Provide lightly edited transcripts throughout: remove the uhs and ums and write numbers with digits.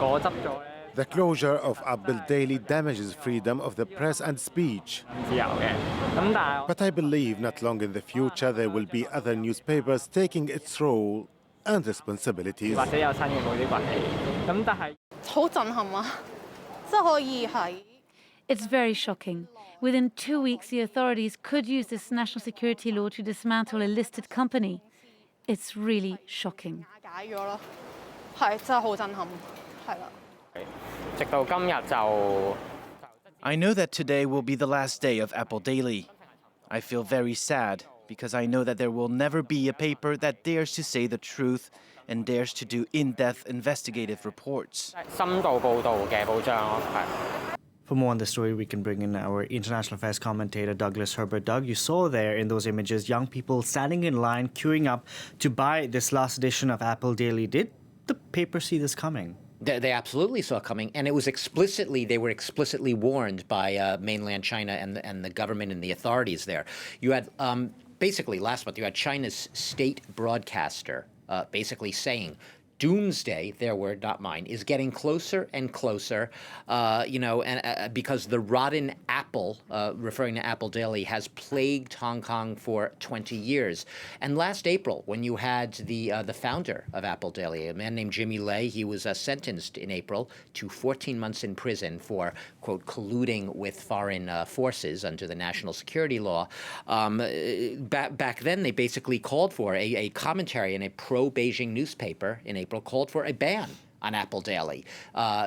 The closure of Apple Daily damages freedom of the press and speech. But I believe not long in the future there will be other newspapers taking its role and responsibilities. It's very shocking. Within 2 weeks, the authorities could use this national security law to dismantle a listed company. It's really shocking. I know that today will be the last day of Apple Daily. I feel very sad because I know that there will never be a paper that dares to say the truth and dares to do in-depth investigative reports. For more on this story, we can bring in our international affairs commentator, Douglas Herbert. Doug, you saw there in those images young people standing in line, queuing up to buy this last edition of Apple Daily. Did the paper see this coming? They absolutely saw it coming, and it was they were explicitly warned by mainland China and the government and the authorities there. You had, basically, last month, you had China's state broadcaster basically saying, doomsday, their word, not mine, is getting closer and closer, because the rotten apple, referring to Apple Daily, has plagued Hong Kong for 20 years. And last April, when you had the founder of Apple Daily, a man named Jimmy Lai, he was sentenced in April to 14 months in prison for, quote, colluding with foreign forces under the national security law. Back then, they basically called for a commentary in a pro-Beijing newspaper in April, called for a ban on Apple Daily,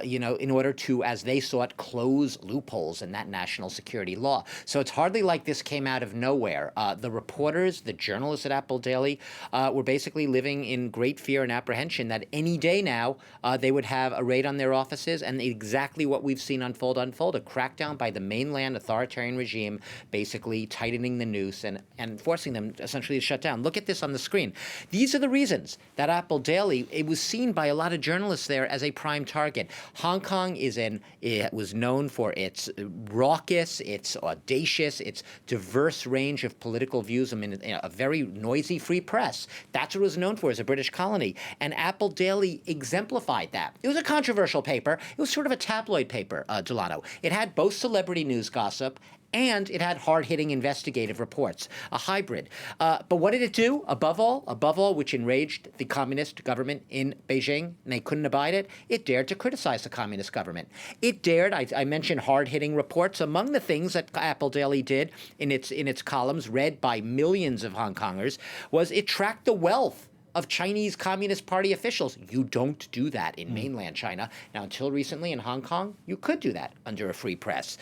in order to, as they saw it, close loopholes in that national security law. So it's hardly like this came out of nowhere. The reporters, the journalists at Apple Daily were basically living in great fear and apprehension that any day now they would have a raid on their offices, and exactly what we've seen unfold, a crackdown by the mainland authoritarian regime, basically tightening the noose and forcing them essentially to shut down. Look at this on the screen. These are the reasons that Apple Daily, it was seen by a lot of journalists there as a prime target. Hong Kong it was known for its raucous, its audacious, its diverse range of political views. I mean, a very noisy free press. That's what it was known for as a British colony. And Apple Daily exemplified that. It was a controversial paper. It was sort of a tabloid paper, Delano. It had both celebrity news gossip and it had hard-hitting investigative reports, a hybrid. But what did it do? Above all, which enraged the communist government in Beijing, and they couldn't abide it, it dared to criticize the communist government. It dared, I mentioned hard-hitting reports. Among the things that Apple Daily did in its columns, read by millions of Hong Kongers, was it tracked the wealth of Chinese Communist Party officials. You don't do that in mainland China. Now, until recently in Hong Kong, you could do that under a free press.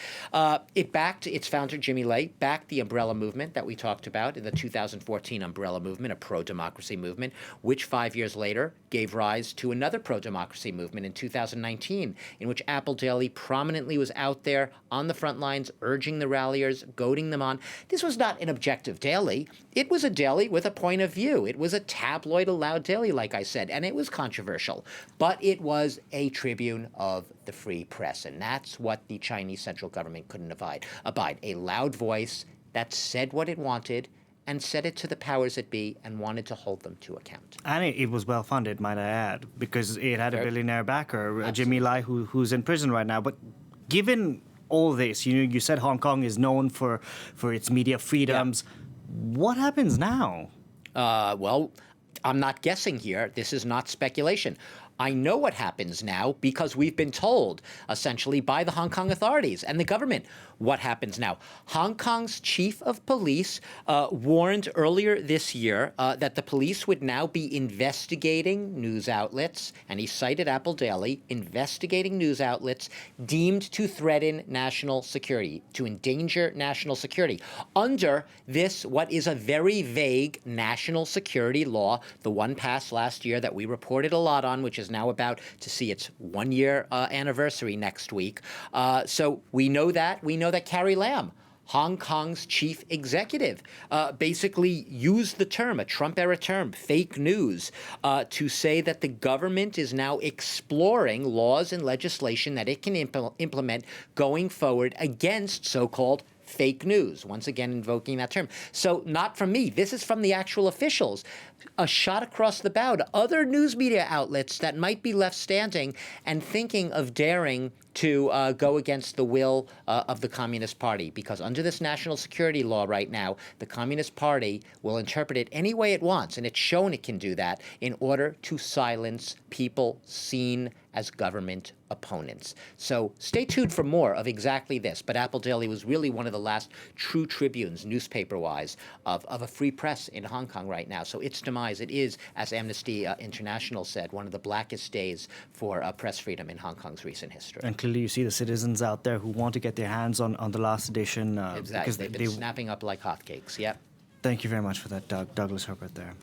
It backed its founder, Jimmy Lai, backed the umbrella movement that we talked about, in the 2014 umbrella movement, a pro-democracy movement, which 5 years later gave rise to another pro-democracy movement in 2019, in which Apple Daily prominently was out there on the front lines, urging the ralliers, goading them on. This was not an objective daily. It was a daily with a point of view. It was a tabloid, a loud daily, like I said, and it was controversial. But it was a tribune of the free press, and that's what the Chinese central government couldn't abide. A loud voice that said what it wanted and said it to the powers that be and wanted to hold them to account. And it was well-funded, might I add, because it had a billionaire backer, Jimmy Lai, who's in prison right now. But given all this, you said Hong Kong is known for its media freedoms. Yeah. What happens now? Well, I'm not guessing here. This is not speculation. I know what happens now because we've been told, essentially, by the Hong Kong authorities and the government what happens now. Hong Kong's chief of police warned earlier this year that the police would now be investigating news outlets, and he cited Apple Daily, investigating news outlets deemed to threaten national security, to endanger national security, under this, what is a very vague national security law, the one passed last year that we reported a lot on, which is now about to see its one-year anniversary next week. So we know that. We know that Carrie Lam, Hong Kong's chief executive, basically used the term, a Trump-era term, fake news, to say that the government is now exploring laws and legislation that it can implement going forward against so-called fake news, once again invoking that term. So not from me. This is from the actual officials. a shot across the bow to other news media outlets that might be left standing and thinking of daring to go against the will of the Communist Party. Because under this national security law right now, the Communist Party will interpret it any way it wants, and it's shown it can do that, in order to silence people seen as government opponents. So stay tuned for more of exactly this. But Apple Daily was really one of the last true tribunes, newspaper-wise, of a free press in Hong Kong right now. So its demise, it is, as Amnesty International said, one of the blackest days for press freedom in Hong Kong's recent history. And clearly you see the citizens out there who want to get their hands on the last edition. Exactly. Because They've been snapping up like hotcakes. Yep. Thank you very much for that, Douglas Herbert there.